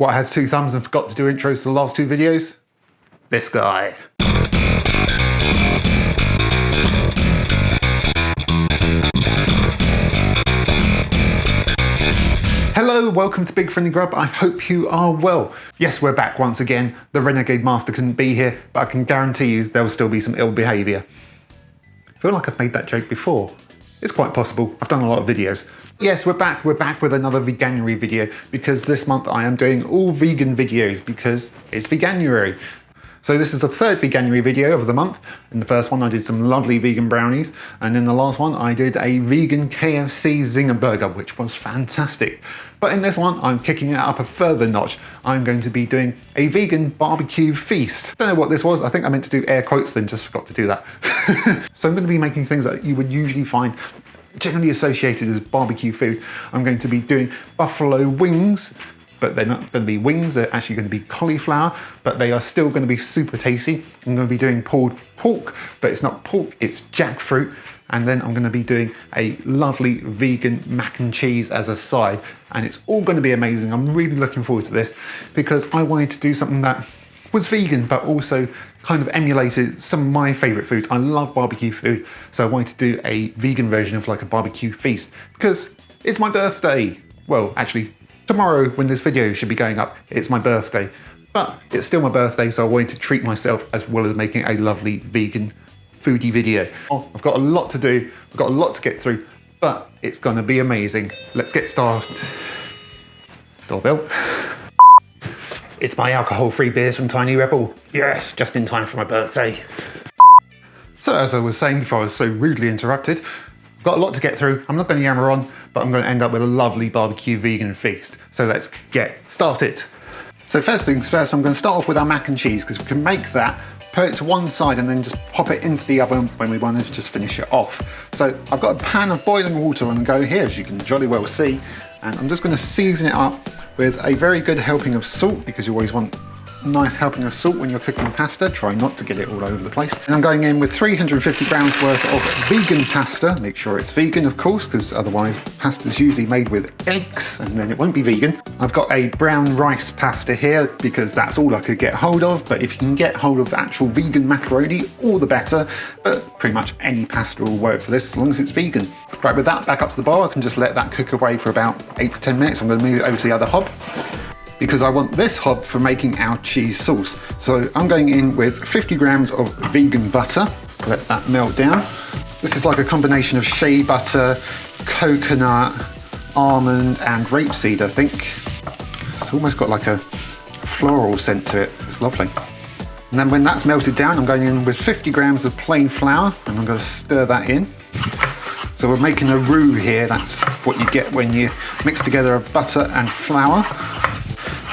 What has 2 thumbs and forgot to do intros to the last 2 videos? This guy. Hello, welcome to Big Friendly Grub. I hope you are well. Yes, we're back once again. The Renegade Master couldn't be here, but I can guarantee you there will still be some ill behaviour. I feel like I've made that joke before. It's quite possible. I've done a lot of videos. Yes, we're back with another Veganuary video because this month I am doing all vegan videos because it's Veganuary. So this is the 3rd Veganuary video of the month. In the first one I did some lovely vegan brownies, and in the last one I did a vegan KFC Zinger burger, which was fantastic. But in this one I'm kicking it up a further notch. I'm going to be doing a vegan barbecue feast. Don't know what this was. I think I meant to do air quotes then, just forgot to do that. So I'm going to be making things that you would usually find generally associated as barbecue food. I'm going to be doing buffalo wings, but they're not going to be wings, they're actually going to be cauliflower, but they are still going to be super tasty. I'm going to be doing pulled pork, but it's not pork, it's jackfruit. And then I'm going to be doing a lovely vegan mac and cheese as a side. And it's all going to be amazing. I'm really looking forward to this because I wanted to do something that was vegan, but also kind of emulated some of my favorite foods. I love barbecue food, so I wanted to do a vegan version of like a barbecue feast because it's my birthday. Well, actually, tomorrow when this video should be going up, it's my birthday, but it's still my birthday, so I wanted to treat myself as well as making a lovely vegan foodie video. I've got a lot to do, I've got a lot to get through, but it's gonna be amazing. Let's get started. Doorbell. It's my alcohol-free beers from Tiny Rebel. Yes, just in time for my birthday. So as I was saying before I was so rudely interrupted, I've got a lot to get through. I'm not going to yammer on, but I'm going to end up with a lovely barbecue vegan feast. So let's get started. So first things first, I'm going to start off with our mac and cheese because we can make that, put it to one side and then just pop it into the oven when we want to just finish it off. So I've got a pan of boiling water on the go here, as you can jolly well see, and I'm just going to season it up with a very good helping of salt, because you always want a nice helping of salt when you're cooking pasta. Try not to get it all over the place. And I'm going in with 350 grams worth of vegan pasta. Make sure it's vegan, of course, because otherwise pasta's usually made with eggs and then it won't be vegan. I've got a brown rice pasta here because that's all I could get hold of, but if you can get hold of actual vegan macaroni, all the better. But pretty much any pasta will work for this as long as it's vegan. Right, with that back up to the bowl, I can just let that cook away for about 8 to 10 minutes. I'm going to move it over to the other hob, because I want this hob for making our cheese sauce. So I'm going in with 50 grams of vegan butter. Let that melt down. This is like a combination of shea butter, coconut, almond and rapeseed, I think. It's almost got like a floral scent to it. It's lovely. And then when that's melted down, I'm going in with 50 grams of plain flour and I'm going to stir that in. So we're making a roux here. That's what you get when you mix together a butter and flour.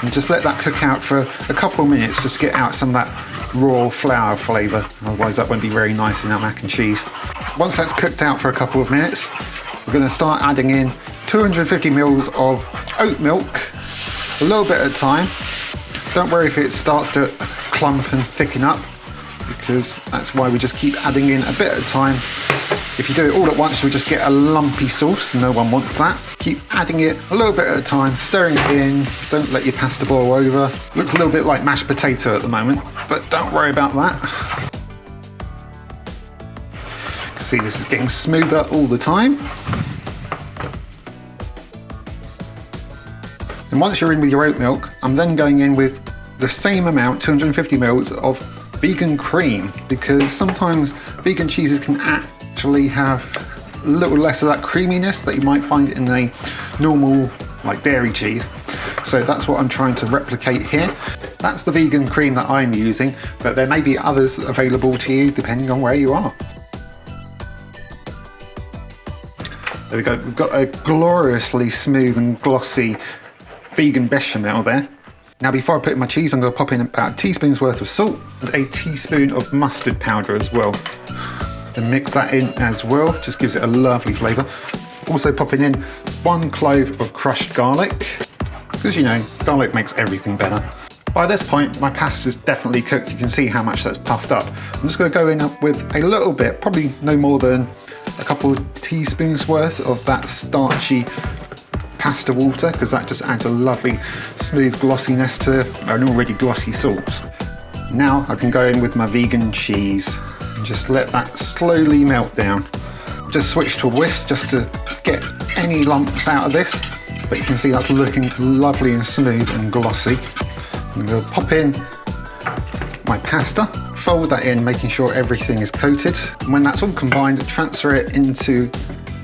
And just let that cook out for a couple of minutes, just to get out some of that raw flour flavour. Otherwise that won't be very nice in our mac and cheese. Once that's cooked out for a couple of minutes, we're going to start adding in 250 mils of oat milk, a little bit at a time. Don't worry if it starts to clump and thicken up, because that's why we just keep adding in a bit at a time. If you do it all at once, you'll just get a lumpy sauce. No one wants that. Keep adding it a little bit at a time, stirring it in. Don't let your pasta boil over. Looks a little bit like mashed potato at the moment, but don't worry about that. You can see this is getting smoother all the time. And once you're in with your oat milk, I'm then going in with the same amount, 250 mils of vegan cream, because sometimes vegan cheeses can actually have a little less of that creaminess that you might find in a normal like dairy cheese. So that's what I'm trying to replicate here. That's the vegan cream that I'm using, but there may be others available to you depending on where you are. There we go, we've got a gloriously smooth and glossy vegan bechamel there. Now before I put in my cheese, I'm going to pop in about a teaspoon's worth of salt and a teaspoon of mustard powder as well. And mix that in as well, just gives it a lovely flavour. Also popping in 1 clove of crushed garlic, because you know, garlic makes everything better. By this point, my pasta's definitely cooked. You can see how much that's puffed up. I'm just going to go in with a little bit, probably no more than a couple of teaspoons worth of that starchy pasta water because that just adds a lovely smooth glossiness to an already glossy sauce. Now I can go in with my vegan cheese and just let that slowly melt down. Just switch to a whisk just to get any lumps out of this, but you can see that's looking lovely and smooth and glossy. I'm going to pop in my pasta, fold that in, making sure everything is coated. And when that's all combined, transfer it into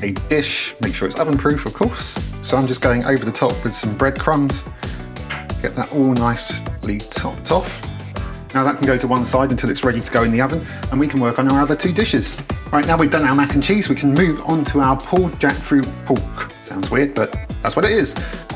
a dish, make sure it's oven proof of course. So I'm just going over the top with some breadcrumbs, get that all nicely topped off. Now that can go to one side until it's ready to go in the oven, and we can work on our other two dishes. Right, now we've done our mac and cheese, we can move on to our pulled jackfruit pork. Sounds weird, but that's what it is.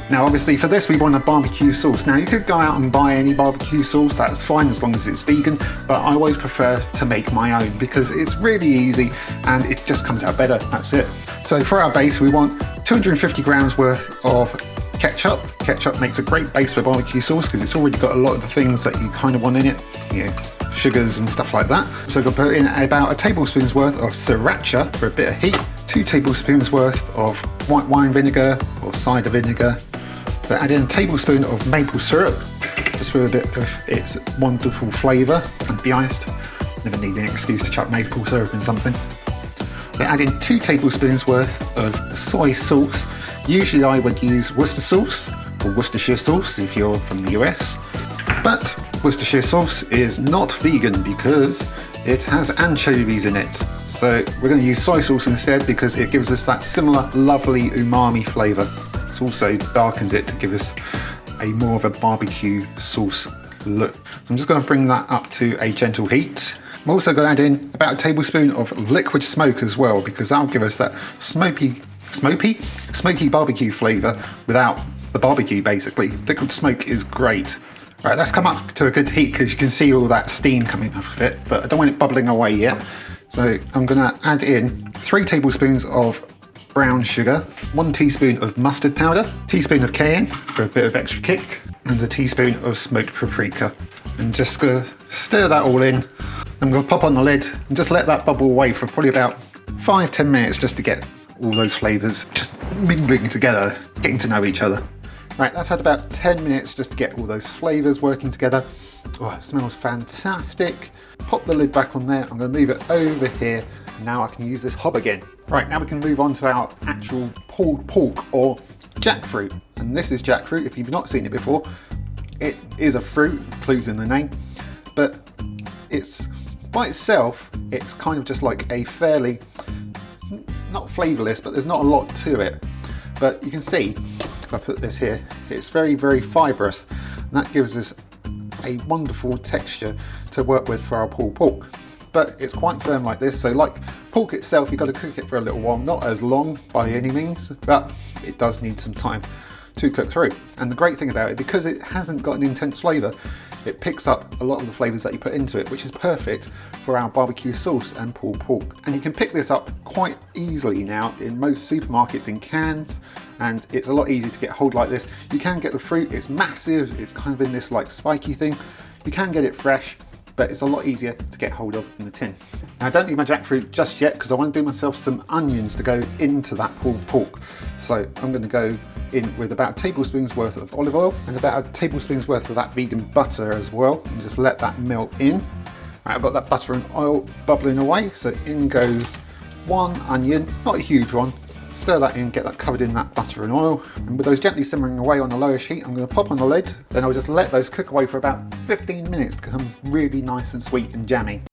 Now obviously for this we want a barbecue sauce. Now you could go out and buy any barbecue sauce, that's fine as long as it's vegan, but I always prefer to make my own because it's really easy and it just comes out better, that's it. So for our base we want 250 grams worth of ketchup. Ketchup makes a great base for barbecue sauce because it's already got a lot of the things that you kind of want in it, you know, sugars and stuff like that. So we'll put in about a tablespoon's worth of sriracha for a bit of heat, 2 tablespoons worth of white wine vinegar or cider vinegar. But add in a tablespoon of maple syrup just for a bit of its wonderful flavour. And to be honest, never need an excuse to chuck maple syrup in something. Then add in 2 tablespoons worth of soy sauce. Usually I would use Worcester sauce or Worcestershire sauce if you're from the US. But Worcestershire sauce is not vegan because it has anchovies in it. So we're going to use soy sauce instead because it gives us that similar lovely umami flavour. It also darkens it to give us a more of a barbecue sauce look. So I'm just going to bring that up to a gentle heat. I'm also going to add in about a tablespoon of liquid smoke as well because that'll give us that smoky barbecue flavour without the barbecue basically. Liquid smoke is great. Right, let's come up to a good heat because you can see all that steam coming off of it, but I don't want it bubbling away yet. So I'm going to add in 3 tablespoons of brown sugar, 1 teaspoon of mustard powder, teaspoon of cayenne for a bit of extra kick, and a teaspoon of smoked paprika. And just stir that all in. I'm going to pop on the lid and just let that bubble away for probably about 5-10 minutes just to get all those flavours just mingling together, getting to know each other. Right, that's had about 10 minutes just to get all those flavours working together. Oh, it smells fantastic. Pop the lid back on there. I'm going to move it over here. Now I can use this hob again. Right, now we can move on to our actual pulled pork or jackfruit. And this is jackfruit, if you've not seen it before. It is a fruit, clues in the name, but it's by itself, it's kind of just like a fairly, not flavourless, but there's not a lot to it. But you can see, if I put this here, it's very, very fibrous. And that gives us a wonderful texture to work with for our pulled pork. But it's quite firm like this, so like pork itself, you've got to cook it for a little while, not as long by any means, but it does need some time to cook through. And the great thing about it, because it hasn't got an intense flavour, it picks up a lot of the flavours that you put into it, which is perfect for our barbecue sauce and pulled pork. And you can pick this up quite easily now in most supermarkets in cans, and it's a lot easier to get hold like this. You can get the fruit, it's massive, it's kind of in this like spiky thing. You can get it fresh, but it's a lot easier to get hold of in the tin. Now I don't need my jackfruit just yet because I want to do myself some onions to go into that pulled pork. So I'm going to go in with about a tablespoon's worth of olive oil and about a tablespoon's worth of that vegan butter as well, and just let that melt in. Right, I've got that butter and oil bubbling away, so in goes 1 onion, not a huge one. Stir that in, get that covered in that butter and oil, and with those gently simmering away on a lowish heat, I'm going to pop on the lid. Then I'll just let those cook away for about 15 minutes to become really nice and sweet and jammy.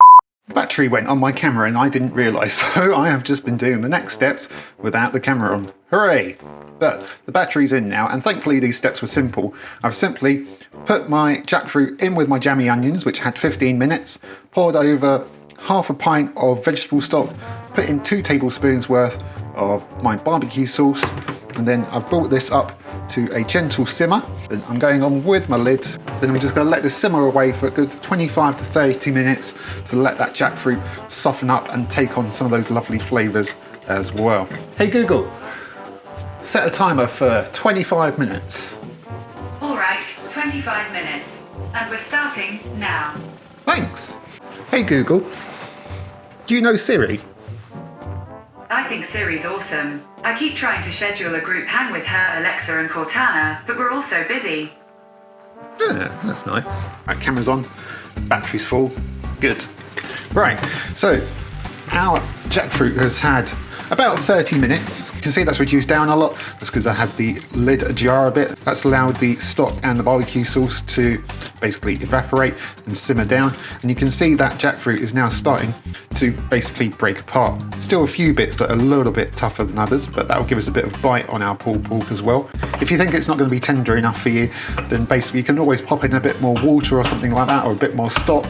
Battery went on my camera and I didn't realise, so I have just been doing the next steps without the camera on. Hooray! But the battery's in now, and thankfully these steps were simple. I've simply put my jackfruit in with my jammy onions, which had 15 minutes, poured over half a pint of vegetable stock, put in 2 tablespoons worth of my barbecue sauce, and then I've brought this up to a gentle simmer. Then I'm going on with my lid. Then I'm just going to let this simmer away for a good 25 to 30 minutes to let that jackfruit soften up and take on some of those lovely flavours as well. Hey Google, set a timer for 25 minutes. All right, 25 minutes. And we're starting now. Thanks. Hey Google, do you know Siri? I think Siri's awesome. I keep trying to schedule a group hang with her, Alexa and Cortana, but we're all so busy. Yeah, that's nice. Right, camera's on, battery's full, good. Right, so our jackfruit has had about 30 minutes. You can see that's reduced down a lot. That's because I had the lid ajar a bit. That's allowed the stock and the barbecue sauce to basically evaporate and simmer down. And you can see that jackfruit is now starting to basically break apart. Still a few bits that are a little bit tougher than others, but that will give us a bit of bite on our pulled pork as well. If you think it's not going to be tender enough for you, then basically you can always pop in a bit more water or something like that, or a bit more stock,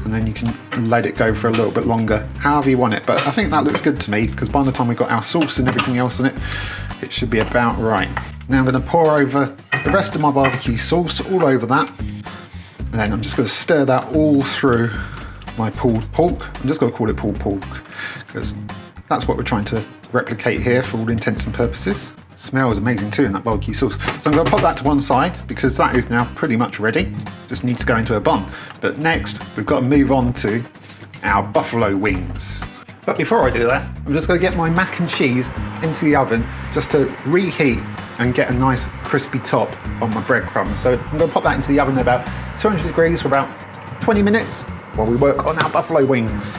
and then you can let it go for a little bit longer, however you want it. But I think that looks good to me, because by the time we've got our sauce and everything else in it, it should be about right. Now I'm going to pour over the rest of my barbecue sauce all over that, and then I'm just going to stir that all through my pulled pork. I'm just going to call it pulled pork, because that's what we're trying to replicate here for all intents and purposes. Smells amazing too in that barbecue sauce. So I'm going to pop that to one side, because that is now pretty much ready. Just needs to go into a bun. But next, we've got to move on to our buffalo wings. But before I do that, I'm just going to get my mac and cheese into the oven just to reheat and get a nice crispy top on my breadcrumbs. So I'm going to pop that into the oven at about 200 degrees for about 20 minutes while we work on our buffalo wings.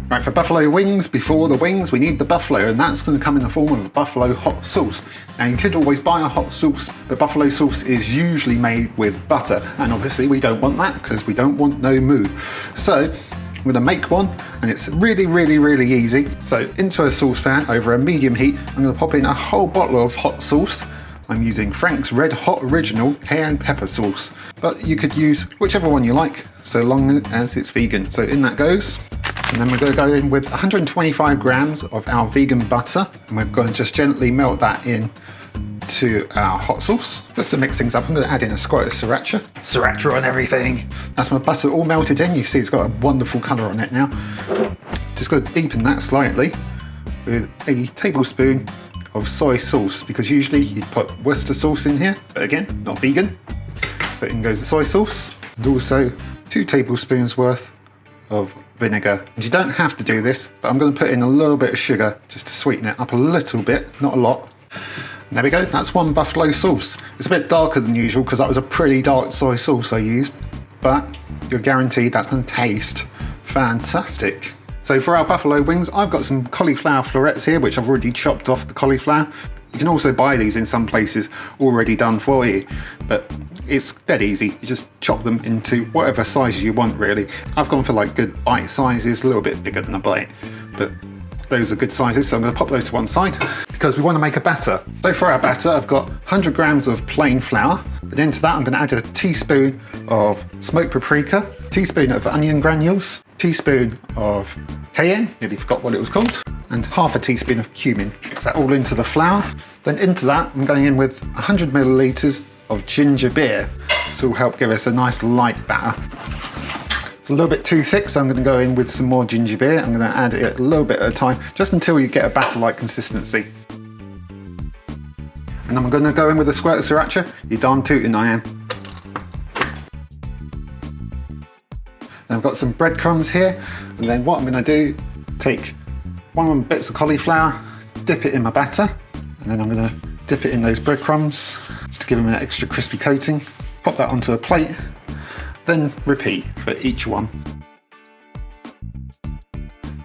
Right, for buffalo wings, before the wings, we need the buffalo, and that's going to come in the form of a buffalo hot sauce. Now, you could always buy a hot sauce, but buffalo sauce is usually made with butter, and obviously we don't want that because we don't want no moo. So I'm going to make one, and it's really, really, really easy. So into a saucepan over a medium heat, I'm going to pop in a whole bottle of hot sauce. I'm using Frank's Red Hot Original Cayenne Pepper sauce, but you could use whichever one you like, so long as it's vegan. So in that goes. And then we're going to go in with 125 grams of our vegan butter, and we're going to just gently melt that in to our hot sauce. Just to mix things up, I'm going to add in a squirt of sriracha. Sriracha on everything. That's my butter all melted in. You see it's got a wonderful colour on it now. Just going to deepen that slightly with a tablespoon of soy sauce, because usually you'd put Worcester sauce in here, but again, not vegan. So in goes the soy sauce, and also 2 tablespoons worth of vinegar. And you don't have to do this, but I'm going to put in a little bit of sugar just to sweeten it up a little bit, not a lot. And there we go, that's one buffalo sauce. It's a bit darker than usual because that was a pretty dark soy sauce I used, but you're guaranteed that's going to taste fantastic. So for our buffalo wings, I've got some cauliflower florets here, which I've already chopped off the cauliflower. You can also buy these in some places already done for you, but it's dead easy. You just chop them into whatever size you want, really. I've gone for like good bite sizes, a little bit bigger than a bite, but those are good sizes, so I'm going to pop those to one side because we want to make a batter. So for our batter, I've got 100 grams of plain flour. Then into that, I'm going to add a teaspoon of smoked paprika, teaspoon of onion granules, teaspoon of cayenne, nearly forgot what it was called, and half a teaspoon of cumin. Mix that all into the flour. Then into that, I'm going in with 100 millilitres of ginger beer. This will help give us a nice light batter. It's a little bit too thick, so I'm going to go in with some more ginger beer. I'm going to add it a little bit at a time, just until you get a batter-like consistency. And I'm going to go in with a squirt of sriracha. You're darn tootin' I am. Then I've got some breadcrumbs here, and then what I'm going to do, take one of the bits of cauliflower, dip it in my batter, and then I'm going to dip it in those breadcrumbs just to give them an extra crispy coating. Pop that onto a plate, then repeat for each one.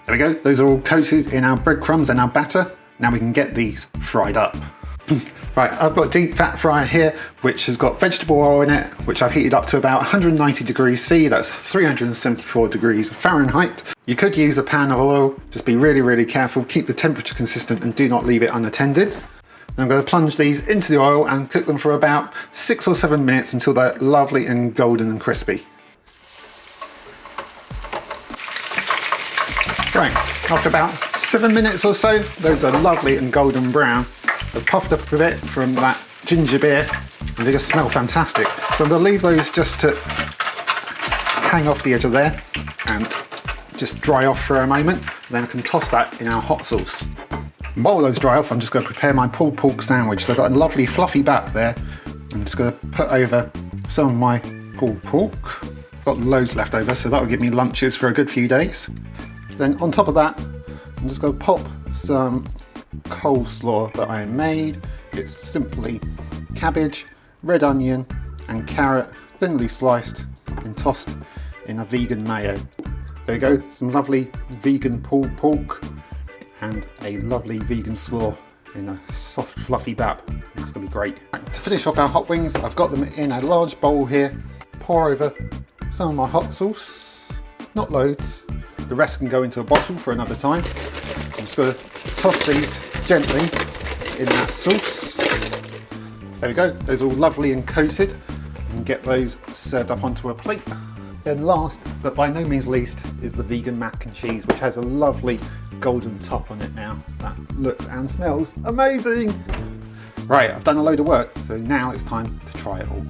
There we go, those are all coated in our breadcrumbs and our batter. Now we can get these fried up. Right, I've got a deep fat fryer here, which has got vegetable oil in it, which I've heated up to about 190 degrees C, that's 374 degrees Fahrenheit. You could use a pan of oil, just be really, really careful, keep the temperature consistent and do not leave it unattended. And I'm going to plunge these into the oil and cook them for about 6 or 7 minutes until they're lovely and golden and crispy. Right, after about 7 minutes or so, those are lovely and golden brown. They've puffed up a bit from that ginger beer and they just smell fantastic. So I'm going to leave those just to hang off the edge of there and just dry off for a moment. Then I can toss that in our hot sauce. And while those dry off, I'm just going to prepare my pulled pork sandwich. So I've got a lovely fluffy back there. I'm just going to put over some of my pulled pork. I've got loads left over, so that'll give me lunches for a good few days. Then on top of that, I'm just going to pop some coleslaw that I made. It's simply cabbage, red onion and carrot thinly sliced and tossed in a vegan mayo. There you go, some lovely vegan pulled pork and a lovely vegan slaw in a soft fluffy bap. That's gonna be great. To finish off our hot wings, I've got them in a large bowl here. Pour over some of my hot sauce, not loads. The rest can go into a bottle for another time. I'm just gonna toss these gently in that sauce. There we go, those are all lovely and coated. And get those served up onto a plate. Then last, but by no means least, is the vegan mac and cheese, which has a lovely golden top on it now. That looks and smells amazing. Right, I've done a load of work, so now it's time to try it all.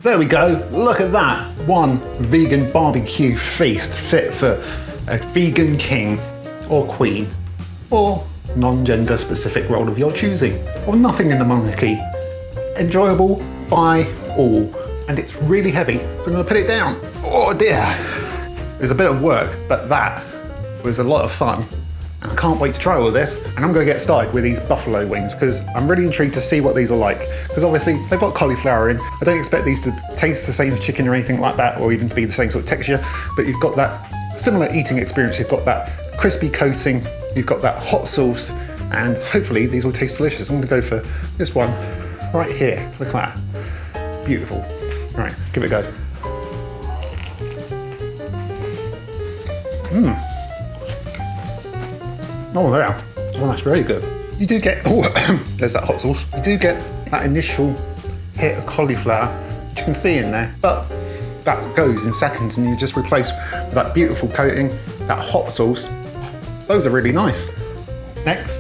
There we go, look at that. One vegan barbecue feast fit for a vegan king or queen or non-gender specific role of your choosing, or nothing in the monarchy. Enjoyable by all. And it's really heavy, so I'm gonna put it down. Oh dear. It was a bit of work, but that was a lot of fun. And I can't wait to try all of this. And I'm gonna get started with these buffalo wings because I'm really intrigued to see what these are like. Because obviously they've got cauliflower in. I don't expect these to taste the same as chicken or anything like that, or even to be the same sort of texture, but you've got that similar eating experience. You've got that crispy coating, you've got that hot sauce, and hopefully these will taste delicious. I'm gonna go for this one right here. Look at that, beautiful. Right, let's give it a go. Oh yeah, well that's very good. You do get, oh, there's that hot sauce. You do get that initial hit of cauliflower, which you can see in there, but that goes in seconds and you just replace with that beautiful coating, that hot sauce. Those are really nice. Next,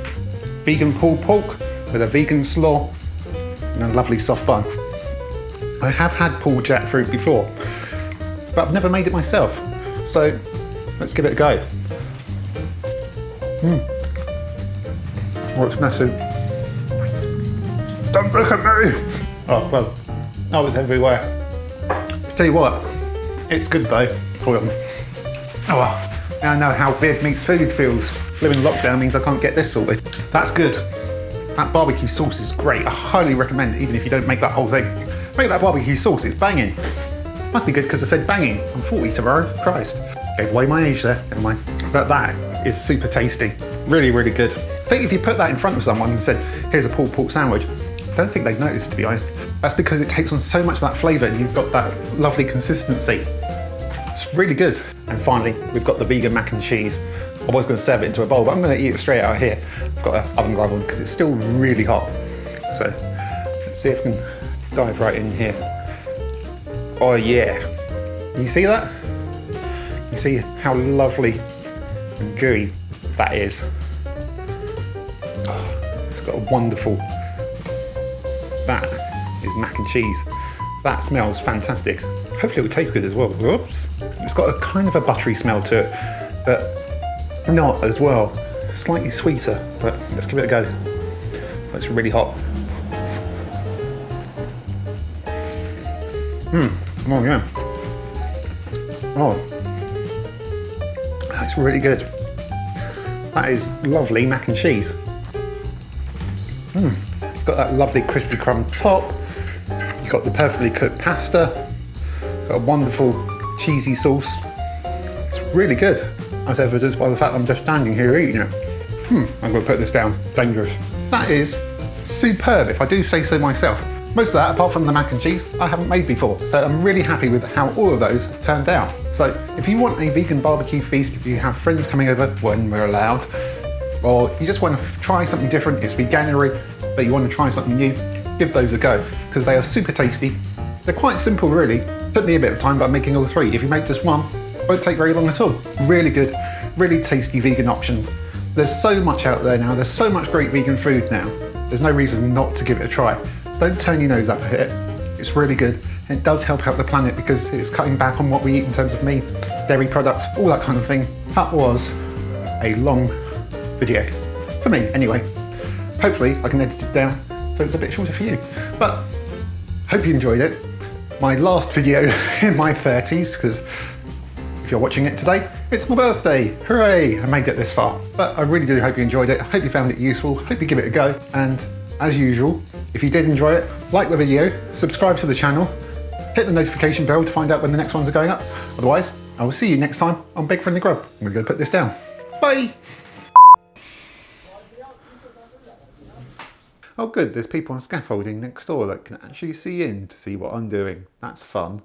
vegan pulled pork with a vegan slaw and a lovely soft bun. I have had pulled jackfruit before, but I've never made it myself. So let's give it a go. Oh, it's massive. Don't look at me! Oh, well, I was everywhere. Tell you what, it's good though. Hold on. Oh well, now I know how beard meets food feels. Living lockdown means I can't get this sorted. That's good. That barbecue sauce is great. I highly recommend it, even if you don't make that whole thing. Make that barbecue sauce, it's banging. Must be good because I said banging. I'm 40 tomorrow, Christ. Gave away my age there, never mind. But that is super tasty. Really, really good. I think if you put that in front of someone and said, here's a pulled pork sandwich, I don't think they'd notice, to be honest. That's because it takes on so much of that flavour and you've got that lovely consistency. It's really good. And finally, we've got the vegan mac and cheese. I was going to serve it into a bowl, but I'm going to eat it straight out here. I've got an oven glove on because it's still really hot. So let's see if we can dive right in here. Oh yeah. You see that? You see how lovely and gooey that is. Oh, it's got a wonderful, that is mac and cheese. That smells fantastic. Hopefully it will taste good as well. Whoops. It's got a kind of a buttery smell to it, but not as well. Slightly sweeter, but let's give it a go. Oh, it's really hot. Oh yeah. Oh, that's really good. That is lovely mac and cheese. Got that lovely crispy crumb top. You've got the perfectly cooked pasta. Got a wonderful cheesy sauce. It's really good. As evidenced by the fact I'm just standing here eating it. I'm going to put this down. Dangerous. That is superb, if I do say so myself. Most of that, apart from the mac and cheese, I haven't made before. So I'm really happy with how all of those turned out. So if you want a vegan barbecue feast, if you have friends coming over when we're allowed, or you just want to try something different, it's Veganuary, but you want to try something new, give those a go, because they are super tasty. They're quite simple really. Took me a bit of time, but I'm making all three. If you make just one, it won't take very long at all. Really good, really tasty vegan options. There's so much out there now, there's so much great vegan food now. There's no reason not to give it a try. Don't turn your nose up at it. It's really good, and it does help out the planet because it's cutting back on what we eat in terms of meat, dairy products, all that kind of thing. That was a long video. For me, anyway. Hopefully I can edit it down so it's a bit shorter for you. But hope you enjoyed it. My last video in my 30s, because if you're watching it today, it's my birthday. Hooray, I made it this far. But I really do hope you enjoyed it. I hope you found it useful. Hope you give it a go. And as usual, if you did enjoy it, like the video, subscribe to the channel, hit the notification bell to find out when the next ones are going up. Otherwise, I will see you next time on Big Friendly Grub. I'm gonna go put this down. Bye. Oh good, there's people on scaffolding next door that can actually see in to see what I'm doing. That's fun.